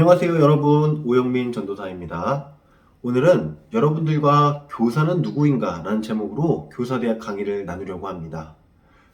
안녕하세요 여러분, 오영민 전도사입니다. 오늘은 여러분들과 교사는 누구인가 라는 제목으로 교사대학 강의를 나누려고 합니다.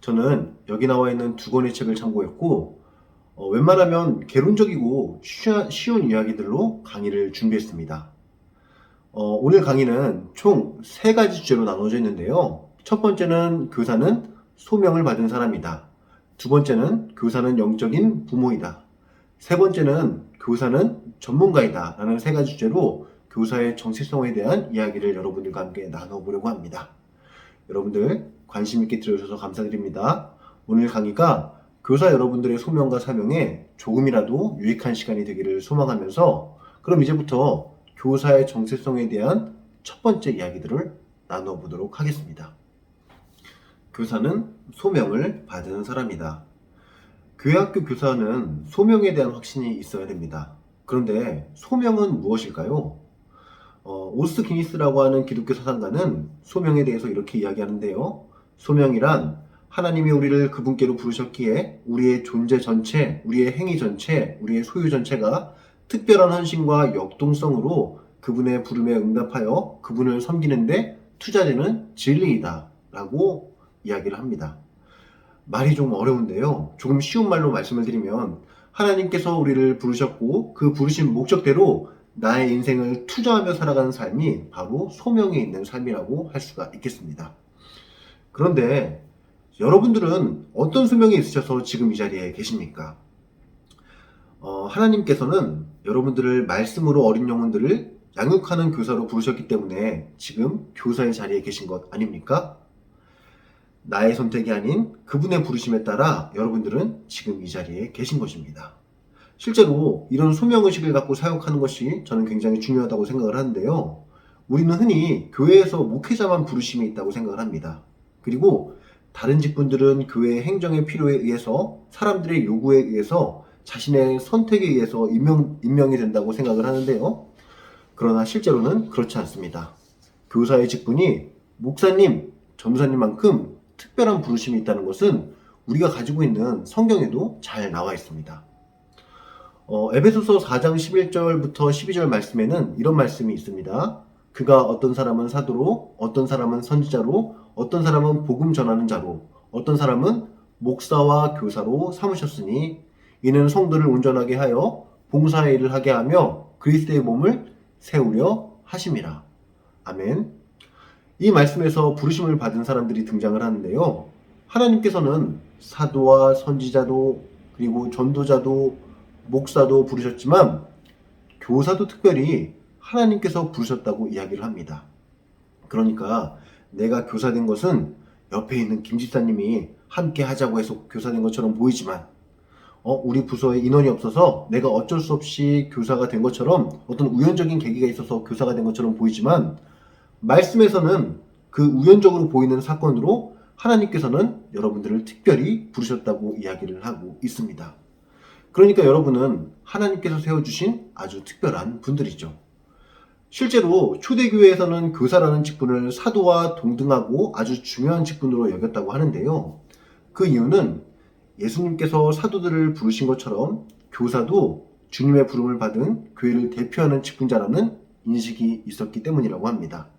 저는 여기 나와 있는 두 권의 책을 참고했고 웬만하면 개론적이고 쉬운 이야기들로 강의를 준비했습니다. 오늘 강의는 총 3가지 주제로 나눠져 있는데요. 첫 번째는 교사는 소명을 받은 사람이다. 두 번째는 교사는 영적인 부모이다. 세 번째는 교사는 전문가이다 라는 3가지 주제로 교사의 정체성에 대한 이야기를 여러분들과 함께 나눠보려고 합니다. 여러분들 관심 있게 들어주셔서 감사드립니다. 오늘 강의가 교사 여러분들의 소명과 사명에 조금이라도 유익한 시간이 되기를 소망하면서 그럼 이제부터 교사의 정체성에 대한 첫 번째 이야기들을 나눠보도록 하겠습니다. 교사는 소명을 받은 사람이다. 교회학교 교사는 소명에 대한 확신이 있어야 됩니다. 그런데 소명은 무엇일까요? 오스 기니스라고 하는 기독교 사상가는 소명에 대해서 이렇게 이야기하는데요. 소명이란 하나님이 우리를 그분께로 부르셨기에 우리의 존재 전체, 우리의 행위 전체, 우리의 소유 전체가 특별한 헌신과 역동성으로 그분의 부름에 응답하여 그분을 섬기는데 투자되는 진리이다 라고 이야기를 합니다. 말이 좀 어려운데요. 조금 쉬운 말로 말씀을 드리면 하나님께서 우리를 부르셨고 그 부르신 목적대로 나의 인생을 투자하며 살아가는 삶이 바로 소명에 있는 삶이라고 할 수가 있겠습니다. 그런데 여러분들은 어떤 소명이 있으셔서 지금 이 자리에 계십니까? 하나님께서는 여러분들을 말씀으로 어린 영혼들을 양육하는 교사로 부르셨기 때문에 지금 교사의 자리에 계신 것 아닙니까? 나의 선택이 아닌 그분의 부르심에 따라 여러분들은 지금 이 자리에 계신 것입니다. 실제로 이런 소명의식을 갖고 사역하는 것이 저는 굉장히 중요하다고 생각을 하는데요. 우리는 흔히 교회에서 목회자만 부르심이 있다고 생각을 합니다. 그리고 다른 직분들은 교회의 행정의 필요에 의해서 사람들의 요구에 의해서 자신의 선택에 의해서 임명이 된다고 생각을 하는데요. 그러나 실제로는 그렇지 않습니다. 교사의 직분이 목사님, 전도사님만큼 특별한 부르심이 있다는 것은 우리가 가지고 있는 성경에도 잘 나와 있습니다. 에베소서 4장 11절부터 12절 말씀에는 이런 말씀이 있습니다. 그가 어떤 사람은 사도로, 어떤 사람은 선지자로, 어떤 사람은 복음 전하는 자로, 어떤 사람은 목사와 교사로 삼으셨으니 이는 성도를 온전하게 하여 봉사의 일을 하게 하며 그리스도의 몸을 세우려 하심이라. 아멘. 이 말씀에서 부르심을 받은 사람들이 등장을 하는데요. 하나님께서는 사도와 선지자도 그리고 전도자도 목사도 부르셨지만 교사도 특별히 하나님께서 부르셨다고 이야기를 합니다. 그러니까 내가 교사된 것은 옆에 있는 김 집사님이 함께 하자고 해서 교사된 것처럼 보이지만 우리 부서에 인원이 없어서 내가 어쩔 수 없이 교사가 된 것처럼 어떤 우연적인 계기가 있어서 교사가 된 것처럼 보이지만 말씀에서는 그 우연적으로 보이는 사건으로 하나님께서는 여러분들을 특별히 부르셨다고 이야기를 하고 있습니다. 그러니까 여러분은 하나님께서 세워주신 아주 특별한 분들이죠. 실제로 초대교회에서는 교사라는 직분을 사도와 동등하고 아주 중요한 직분으로 여겼다고 하는데요. 그 이유는 예수님께서 사도들을 부르신 것처럼 교사도 주님의 부름을 받은 교회를 대표하는 직분자라는 인식이 있었기 때문이라고 합니다.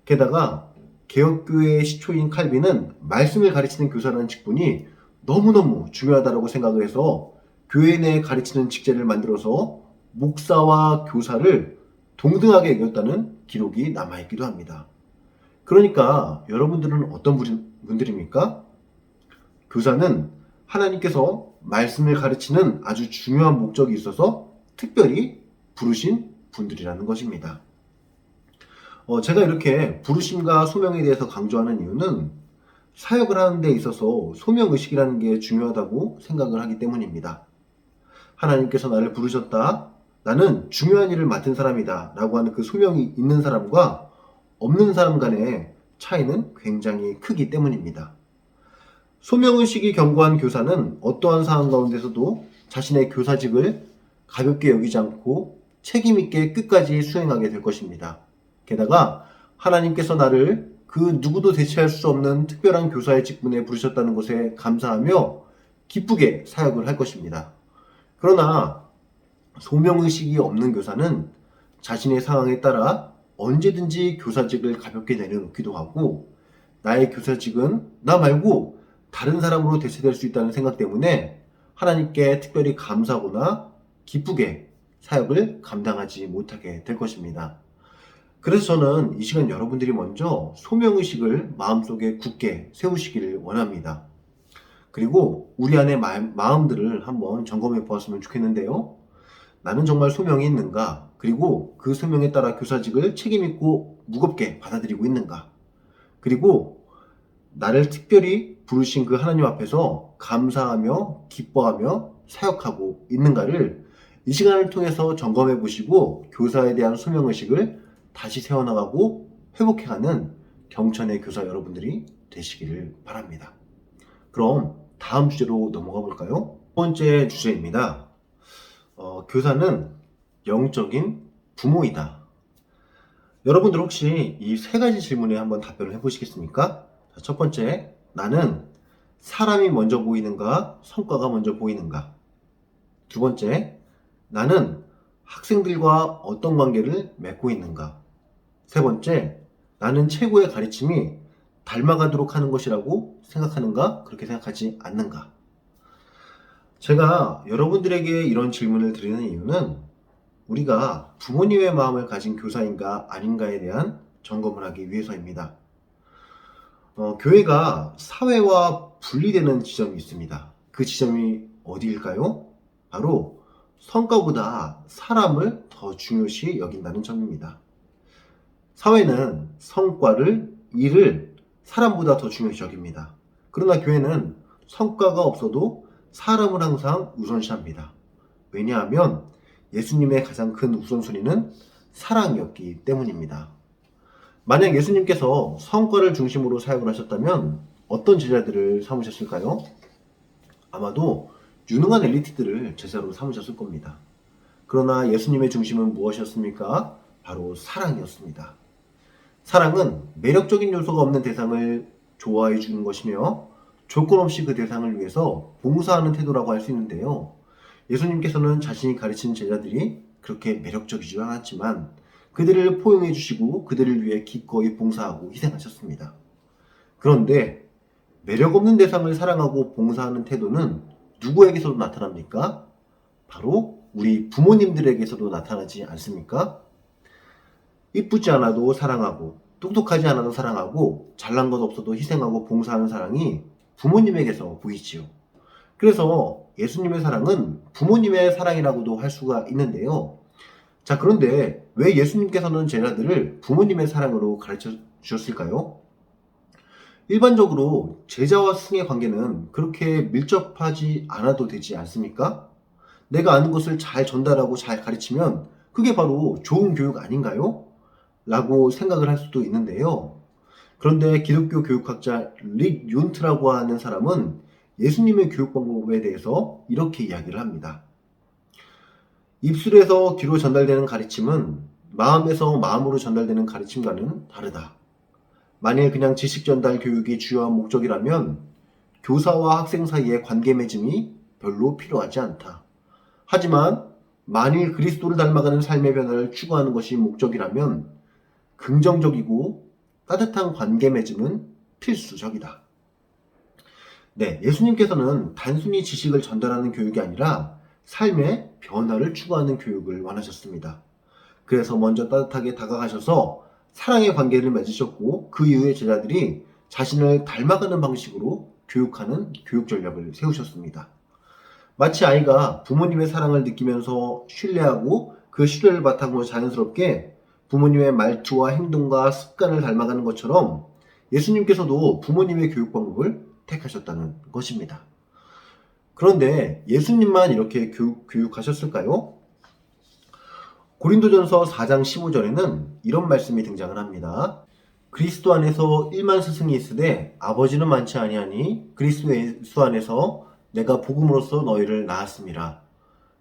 게다가 개혁교회의 시초인 칼빈은 말씀을 가르치는 교사라는 직분이 너무너무 중요하다고 생각을 해서 교회 내에 가르치는 직제를 만들어서 목사와 교사를 동등하게 여겼다는 기록이 남아있기도 합니다. 그러니까 여러분들은 어떤 분들입니까? 교사는 하나님께서 말씀을 가르치는 아주 중요한 목적이 있어서 특별히 부르신 분들이라는 것입니다. 제가 이렇게 부르심과 소명에 대해서 강조하는 이유는 사역을 하는 데 있어서 소명의식이라는 게 중요하다고 생각을 하기 때문입니다. 하나님께서 나를 부르셨다. 나는 중요한 일을 맡은 사람이다. 라고 하는 그 소명이 있는 사람과 없는 사람 간의 차이는 굉장히 크기 때문입니다. 소명의식이 견고한 교사는 어떠한 상황 가운데서도 자신의 교사직을 가볍게 여기지 않고 책임있게 끝까지 수행하게 될 것입니다. 게다가 하나님께서 나를 그 누구도 대체할 수 없는 특별한 교사의 직분에 부르셨다는 것에 감사하며 기쁘게 사역을 할 것입니다. 그러나 소명의식이 없는 교사는 자신의 상황에 따라 언제든지 교사직을 가볍게 내려놓기도 하고, 나의 교사직은 나 말고 다른 사람으로 대체될 수 있다는 생각 때문에 하나님께 특별히 감사하거나 기쁘게 사역을 감당하지 못하게 될 것입니다. 그래서 저는 이 시간 여러분들이 먼저 소명의식을 마음속에 굳게 세우시기를 원합니다. 그리고 우리 안의 마음들을 한번 점검해 보았으면 좋겠는데요. 나는 정말 소명이 있는가? 그리고 그 소명에 따라 교사직을 책임있고 무겁게 받아들이고 있는가? 그리고 나를 특별히 부르신 그 하나님 앞에서 감사하며 기뻐하며 사역하고 있는가를 이 시간을 통해서 점검해 보시고 교사에 대한 소명의식을 다시 세워나가고 회복해가는 경천의 교사 여러분들이 되시기를 바랍니다. 그럼 다음 주제로 넘어가 볼까요? 첫 번째 주제입니다. 교사는 영적인 부모이다. 여러분들 혹시 이 세 가지 질문에 한번 답변을 해보시겠습니까? 자, 첫 번째, 나는 사람이 먼저 보이는가, 성과가 먼저 보이는가? 두 번째, 나는 학생들과 어떤 관계를 맺고 있는가? 세 번째, 나는 최고의 가르침이 닮아가도록 하는 것이라고 생각하는가? 그렇게 생각하지 않는가? 제가 여러분들에게 이런 질문을 드리는 이유는 우리가 부모님의 마음을 가진 교사인가 아닌가에 대한 점검을 하기 위해서입니다. 교회가 사회와 분리되는 지점이 있습니다. 그 지점이 어디일까요? 바로 성과보다 사람을 더 중요시 여긴다는 점입니다. 사회는 성과를, 일을 사람보다 더 중요시 여깁니다. 그러나 교회는 성과가 없어도 사람을 항상 우선시합니다. 왜냐하면 예수님의 가장 큰 우선순위는 사랑이었기 때문입니다. 만약 예수님께서 성과를 중심으로 사역을 하셨다면 어떤 제자들을 삼으셨을까요? 아마도 유능한 엘리트들을 제자로 삼으셨을 겁니다. 그러나 예수님의 중심은 무엇이었습니까? 바로 사랑이었습니다. 사랑은 매력적인 요소가 없는 대상을 좋아해 주는 것이며 조건 없이 그 대상을 위해서 봉사하는 태도라고 할 수 있는데요. 예수님께서는 자신이 가르치는 제자들이 그렇게 매력적이지 않았지만 그들을 포용해 주시고 그들을 위해 기꺼이 봉사하고 희생하셨습니다. 그런데 매력 없는 대상을 사랑하고 봉사하는 태도는 누구에게서도 나타납니까? 바로 우리 부모님들에게서도 나타나지 않습니까? 이쁘지 않아도 사랑하고 똑똑하지 않아도 사랑하고 잘난 것 없어도 희생하고 봉사하는 사랑이 부모님에게서 보이지요. 그래서 예수님의 사랑은 부모님의 사랑이라고도 할 수가 있는데요. 자, 그런데 왜 예수님께서는 제자들을 부모님의 사랑으로 가르쳐 주셨을까요? 일반적으로 제자와 스승의 관계는 그렇게 밀접하지 않아도 되지 않습니까? 내가 아는 것을 잘 전달하고 잘 가르치면 그게 바로 좋은 교육 아닌가요? 라고 생각을 할 수도 있는데요. 그런데 기독교 교육학자 릭 윤트라고 하는 사람은 예수님의 교육 방법에 대해서 이렇게 이야기를 합니다. 입술에서 귀로 전달되는 가르침은 마음에서 마음으로 전달되는 가르침과는 다르다. 만일 그냥 지식 전달 교육이 주요한 목적이라면 교사와 학생 사이의 관계 맺음이 별로 필요하지 않다. 하지만 만일 그리스도를 닮아가는 삶의 변화를 추구하는 것이 목적이라면 긍정적이고 따뜻한 관계 맺음은 필수적이다. 네, 예수님께서는 단순히 지식을 전달하는 교육이 아니라 삶의 변화를 추구하는 교육을 원하셨습니다. 그래서 먼저 따뜻하게 다가가셔서 사랑의 관계를 맺으셨고 그 이후에 제자들이 자신을 닮아가는 방식으로 교육하는 교육 전략을 세우셨습니다. 마치 아이가 부모님의 사랑을 느끼면서 신뢰하고 그 신뢰를 바탕으로 자연스럽게 부모님의 말투와 행동과 습관을 닮아가는 것처럼 예수님께서도 부모님의 교육 방법을 택하셨다는 것입니다. 그런데 예수님만 이렇게 교육하셨을까요? 고린도전서 4장 15절에는 이런 말씀이 등장을 합니다. 그리스도 안에서 1만 스승이 있으되 아버지는 많지 아니하니 그리스도 예수 안에서 내가 복음으로써 너희를 낳았음이라.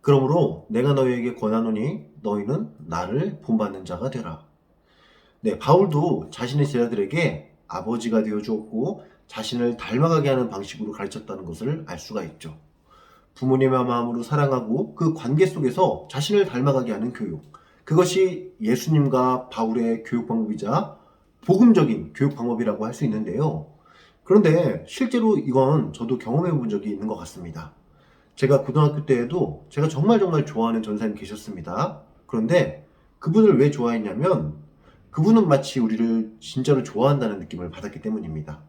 그러므로 내가 너희에게 권하노니 너희는 나를 본받는 자가 되라. 네, 바울도 자신의 제자들에게 아버지가 되어 주었고 자신을 닮아가게 하는 방식으로 가르쳤다는 것을 알 수가 있죠. 부모님의 마음으로 사랑하고 그 관계 속에서 자신을 닮아가게 하는 교육. 그것이 예수님과 바울의 교육 방법이자 복음적인 교육 방법이라고 할 수 있는데요. 그런데 실제로 이건 저도 경험해 본 적이 있는 것 같습니다. 제가 고등학교 때에도 제가 정말 좋아하는 전사님 계셨습니다. 그런데 그분을 왜 좋아했냐면 그분은 마치 우리를 진짜로 좋아한다는 느낌을 받았기 때문입니다.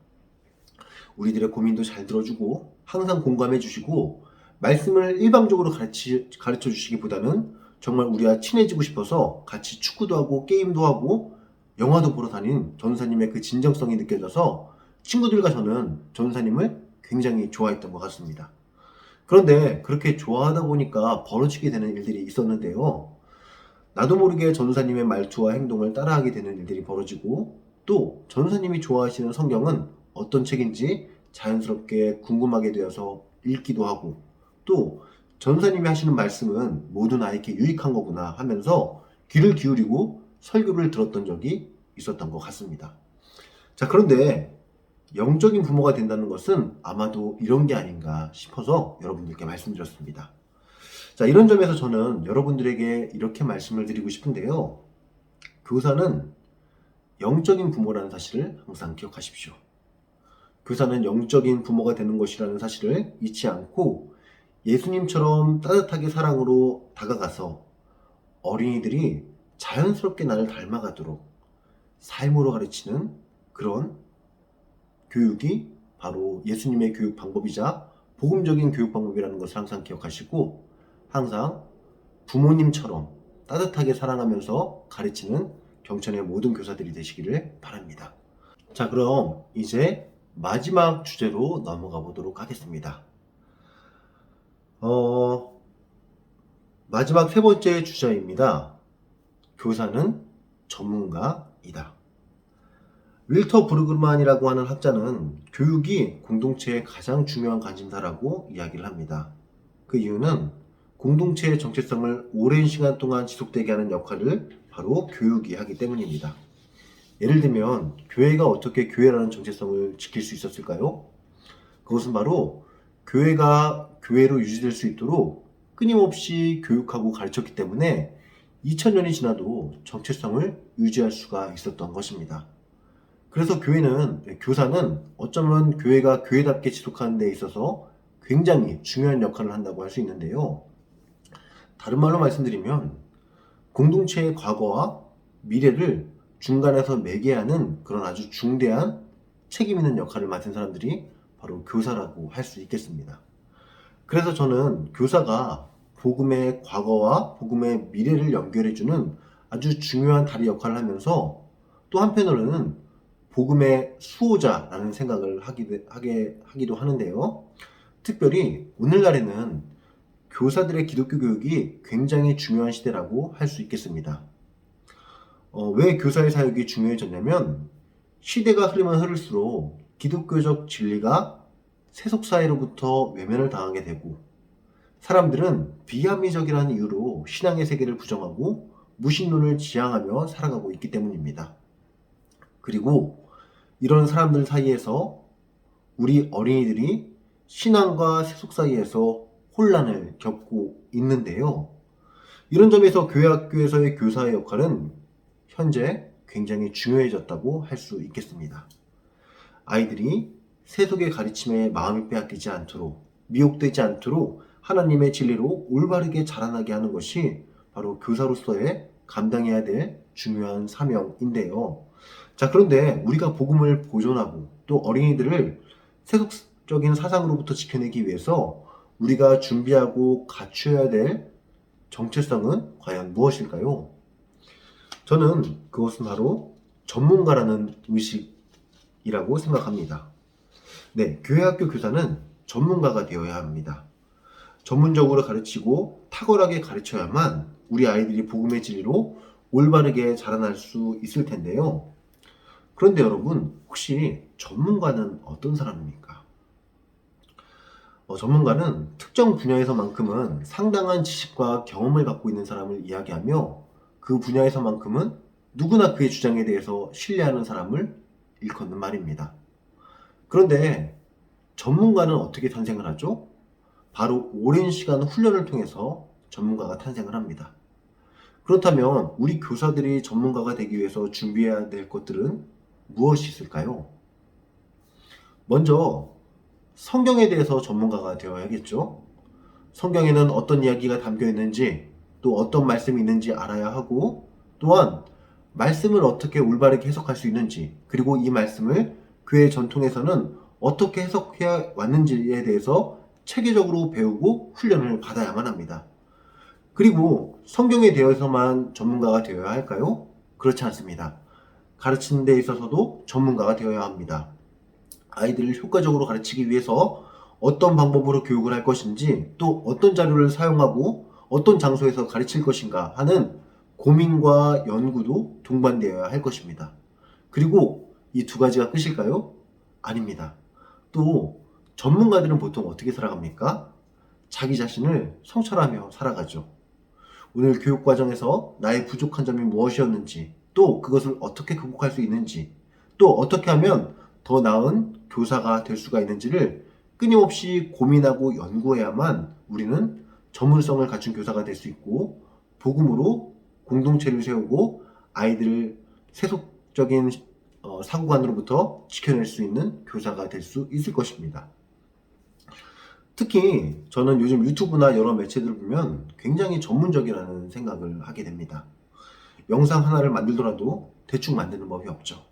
우리들의 고민도 잘 들어주고 항상 공감해 주시고 말씀을 일방적으로 가르쳐 주시기보다는 정말 우리와 친해지고 싶어서 같이 축구도 하고 게임도 하고 영화도 보러 다닌 전사님의 그 진정성이 느껴져서 친구들과 저는 전사님을 굉장히 좋아했던 것 같습니다. 그런데 그렇게 좋아하다 보니까 벌어지게 되는 일들이 있었는데요. 나도 모르게 전사님의 말투와 행동을 따라하게 되는 일들이 벌어지고 또 전사님이 좋아하시는 성경은 어떤 책인지 자연스럽게 궁금하게 되어서 읽기도 하고 또 전사님이 하시는 말씀은 모두 나에게 유익한 거구나 하면서 귀를 기울이고 설교를 들었던 적이 있었던 것 같습니다. 자, 그런데 영적인 부모가 된다는 것은 아마도 이런 게 아닌가 싶어서 여러분들께 말씀드렸습니다. 자, 이런 점에서 저는 여러분들에게 이렇게 말씀을 드리고 싶은데요. 교사는 영적인 부모라는 사실을 항상 기억하십시오. 교사는 영적인 부모가 되는 것이라는 사실을 잊지 않고 예수님처럼 따뜻하게 사랑으로 다가가서 어린이들이 자연스럽게 나를 닮아가도록 삶으로 가르치는 그런 교육이 바로 예수님의 교육 방법이자 복음적인 교육 방법이라는 것을 항상 기억하시고 항상 부모님처럼 따뜻하게 사랑하면서 가르치는 경천의 모든 교사들이 되시기를 바랍니다. 자, 그럼 이제 마지막 주제로 넘어가 보도록 하겠습니다. 마지막 세 번째 주제입니다. 교사는 전문가이다. 윌터 브루그만이라고 하는 학자는 교육이 공동체의 가장 중요한 관심사라고 이야기를 합니다. 그 이유는 공동체의 정체성을 오랜 시간 동안 지속되게 하는 역할을 바로 교육이 하기 때문입니다. 예를 들면 교회가 어떻게 교회라는 정체성을 지킬 수 있었을까요? 그것은 바로 교회가 교회로 유지될 수 있도록 끊임없이 교육하고 가르쳤기 때문에 2000년이 지나도 정체성을 유지할 수가 있었던 것입니다. 그래서 교사는 어쩌면 교회가 교회답게 지속하는 데 있어서 굉장히 중요한 역할을 한다고 할 수 있는데요. 다른 말로 말씀드리면 공동체의 과거와 미래를 중간에서 매개하는 그런 아주 중대한 책임 있는 역할을 맡은 사람들이 바로 교사라고 할 수 있겠습니다. 그래서 저는 교사가 복음의 과거와 복음의 미래를 연결해주는 아주 중요한 다리 역할을 하면서 또 한편으로는 복음의 수호자라는 생각을 하기도 하는데요. 특별히 오늘날에는 교사들의 기독교 교육이 굉장히 중요한 시대라고 할 수 있겠습니다. 왜 교사의 사역이 중요해졌냐면 시대가 흐르면 흐를수록 기독교적 진리가 세속사회로부터 외면을 당하게 되고 사람들은 비합리적이라는 이유로 신앙의 세계를 부정하고 무신론을 지향하며 살아가고 있기 때문입니다. 그리고 이런 사람들 사이에서 우리 어린이들이 신앙과 세속 사이에서 혼란을 겪고 있는데요. 이런 점에서 교회 학교에서의 교사의 역할은 현재 굉장히 중요해졌다고 할 수 있겠습니다. 아이들이 세속의 가르침에 마음이 빼앗기지 않도록 미혹되지 않도록 하나님의 진리로 올바르게 자라나게 하는 것이 바로 교사로서의 감당해야 될 중요한 사명인데요. 자, 그런데 우리가 복음을 보존하고 또 어린이들을 세속적인 사상으로부터 지켜내기 위해서 우리가 준비하고 갖춰야 될 정체성은 과연 무엇일까요? 저는 그것은 바로 전문가라는 의식이라고 생각합니다. 네, 교회 학교 교사는 전문가가 되어야 합니다. 전문적으로 가르치고 탁월하게 가르쳐야만 우리 아이들이 복음의 진리로 올바르게 자라날 수 있을 텐데요. 그런데 여러분, 혹시 전문가는 어떤 사람입니까? 전문가는 특정 분야에서만큼은 상당한 지식과 경험을 갖고 있는 사람을 이야기하며 그 분야에서만큼은 누구나 그의 주장에 대해서 신뢰하는 사람을 일컫는 말입니다. 그런데 전문가는 어떻게 탄생을 하죠? 바로 오랜 시간 훈련을 통해서 전문가가 탄생을 합니다. 그렇다면 우리 교사들이 전문가가 되기 위해서 준비해야 될 것들은 무엇이 있을까요? 먼저 성경에 대해서 전문가가 되어야겠죠. 성경에는 어떤 이야기가 담겨 있는지, 또 어떤 말씀이 있는지 알아야 하고, 또한 말씀을 어떻게 올바르게 해석할 수 있는지, 그리고 이 말씀을 교회 전통에서는 어떻게 해석해 왔는지에 대해서 체계적으로 배우고 훈련을 받아야만 합니다. 그리고 성경에 대해서만 전문가가 되어야 할까요? 그렇지 않습니다. 가르치는 데 있어서도 전문가가 되어야 합니다. 아이들을 효과적으로 가르치기 위해서 어떤 방법으로 교육을 할 것인지, 또 어떤 자료를 사용하고 어떤 장소에서 가르칠 것인가 하는 고민과 연구도 동반되어야 할 것입니다. 그리고 이 두 가지가 끝일까요? 아닙니다. 또 전문가들은 보통 어떻게 살아갑니까? 자기 자신을 성찰하며 살아가죠. 오늘 교육 과정에서 나의 부족한 점이 무엇이었는지, 또 그것을 어떻게 극복할 수 있는지, 또 어떻게 하면 더 나은 교사가 될 수가 있는지를 끊임없이 고민하고 연구해야만 우리는 전문성을 갖춘 교사가 될 수 있고, 복음으로 공동체를 세우고 아이들을 세속적인 사고관으로부터 지켜낼 수 있는 교사가 될 수 있을 것입니다. 특히 저는 요즘 유튜브나 여러 매체들을 보면 굉장히 전문적이라는 생각을 하게 됩니다. 영상 하나를 만들더라도 대충 만드는 법이 없죠.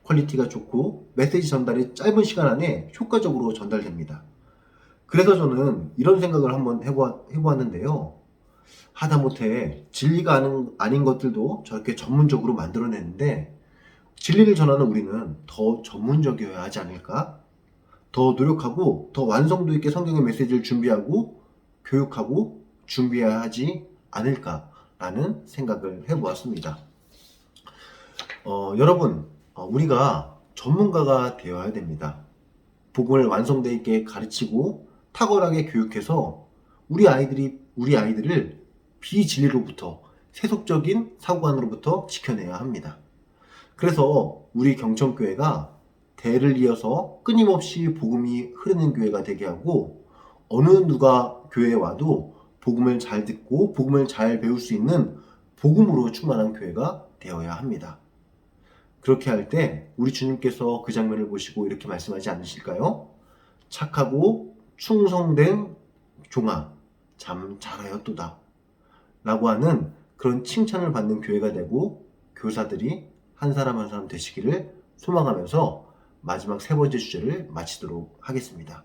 퀄리티가 좋고 메시지 전달이 짧은 시간 안에 효과적으로 전달됩니다. 그래서 저는 이런 생각을 한번 해보았는데요. 하다못해 진리가 아닌 것들도 저렇게 전문적으로 만들어내는데, 진리를 전하는 우리는 더 전문적이어야 하지 않을까? 더 노력하고 더 완성도 있게 성경의 메시지를 준비하고 교육하고 준비해야 하지 않을까라는 생각을 해보았습니다. 여러분, 우리가 전문가가 되어야 됩니다. 복음을 완성도 있게 가르치고 탁월하게 교육해서 우리 아이들을 비진리로부터, 세속적인 사고관으로부터 지켜내야 합니다. 그래서 우리 경천교회가 대를 이어서 끊임없이 복음이 흐르는 교회가 되게 하고, 어느 누가 교회에 와도 복음을 잘 듣고 복음을 잘 배울 수 있는 복음으로 충만한 교회가 되어야 합니다. 그렇게 할 때 우리 주님께서 그 장면을 보시고 이렇게 말씀하지 않으실까요? 착하고 충성된 종아, 참 잘하였도다 라고 하는 그런 칭찬을 받는 교회가 되고, 교사들이 한 사람 한 사람 되시기를 소망하면서 마지막 세 번째 주제를 마치도록 하겠습니다.